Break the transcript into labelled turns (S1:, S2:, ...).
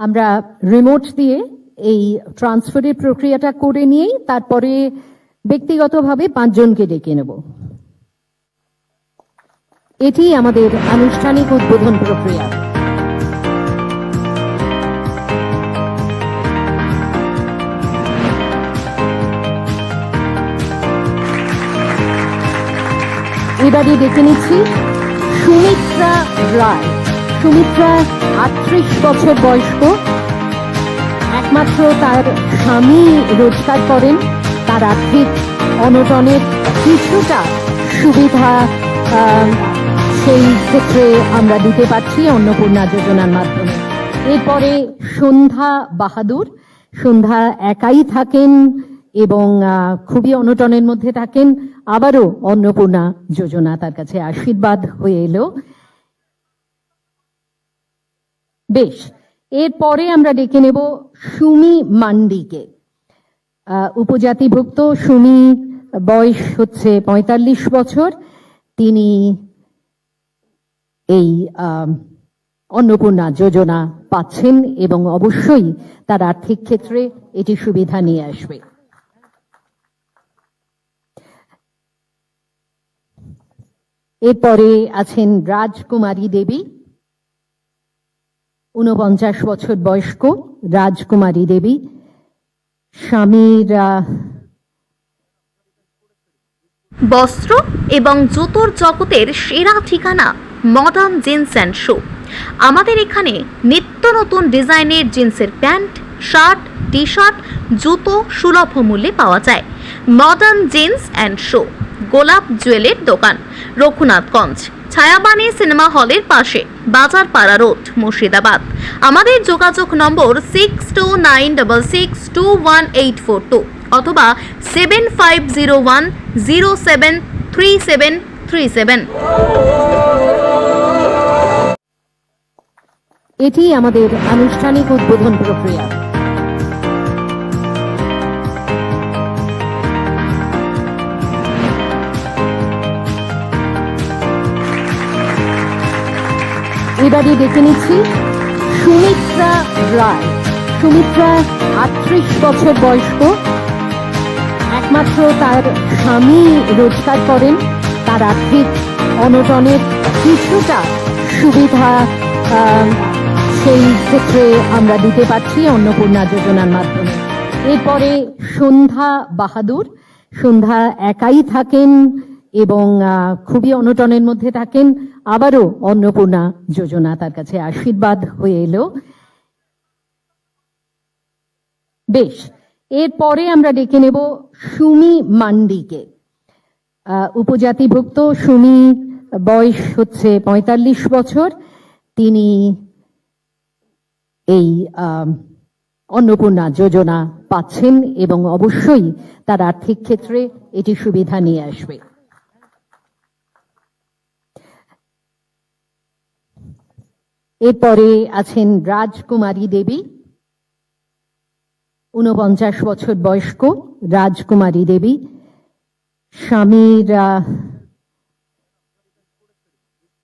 S1: আমরা রিমোট দিয়ে এই ট্রান্সফারের প্রক্রিয়াটা করে নিয়েই তারপরে ব্যক্তিগতভাবে 5 জনকে ডেকে নেব। এটি আমাদের আনুষ্ঠানিক উদ্বোধন প্রক্রিয়া। এবারে ডেকে নিচ্ছি সুমিত্রা রায়। সুমিত্রা 38 বছর বয়স্ক। একমাত্র তার স্বামী রোজগার করেন। তার আর্থিক অনটনের কিছুটা সুবিধা সেই ক্ষেত্রে আমরা দিতে পারছি অন্নপূর্ণা যোজনার মাধ্যমে। এরপরে সন্ধ্যা বাহাদুর। সন্ধ্যা একাই থাকেন এবং খুবই অনটনের মধ্যে থাকেন। আবারও অন্নপূর্ণা যোজনা তার কাছে আশীর্বাদ হয়ে এলো। বেশ, এরপরে আমরা ডেকে নেব সুমি মান্ডিকে। উপজাতিভুক্ত সুমি, বয়স হচ্ছে 45 বছর। তিনি এই অন্নপূর্ণা যোজনা পাচ্ছেন এবং অবশ্যই তার আর্থিক ক্ষেত্রে এটি সুবিধা নিয়ে আসবে। এরপরে আছেন রাজকুমারী দেবী। 49 বছর বয়স্ক রাজকুমারী দেবী। স্বামীর
S2: বস্ত্র এবং জুতোর জগতের সেরা ঠিকানা মডার্ন জিন্স অ্যান্ড শো। আমাদের এখানে নিত্য নতুন ডিজাইনের জিন্সের প্যান্ট, শার্ট, টি শার্ট, জুতো সুলভ মূল্যে পাওয়া যায়। মডার্ন জিন্স অ্যান্ড শো, গোলাপ জুয়েলের দোকান, রঘুনাথগঞ্জ, ছায়াবাণী সিনেমা হলের পাশে, বাজারপাড়া রোড, মুর্শিদাবাদ। আমাদের যোগাযোগ নম্বর 6296621842 অথবা 7501073737।
S1: এটি আমাদের আনুষ্ঠানিক উদ্বোধন প্রক্রিয়া। এবারে ডেকে নিচ্ছি সুমিত্রা রায়। সুমিত্রা 38 বছর বয়স্ক। একমাত্র তার স্বামী রোজগার করেন। তার আর্থিক অনটনের কিছুটা সুবিধা সেই ক্ষেত্রে আমরা দিতে পারছি অন্নপূর্ণা যোজনার মাধ্যমে। এরপরে সন্ধ্যা বাহাদুর। সন্ধ্যা একাই থাকেন এবং খুবই অনটনের মধ্যে থাকেন। আবারও অন্নপূর্ণা যোজনা তার কাছে আশীর্বাদ হয়ে এলো। বেশ, এরপরে আমরা ডেকে নেব সুমি মান্ডিকে। উপজাতিভুক্ত সুমি, বয়স হচ্ছে 45 বছর। তিনি এই অন্নপূর্ণা যোজনা পাচ্ছেন এবং অবশ্যই তার আর্থিক ক্ষেত্রে এটি সুবিধা নিয়ে আসবে। এরপরে আছেন রাজকুমারী দেবী। 49 বছর বয়স্ক রাজকুমারী দেবী। স্বামীর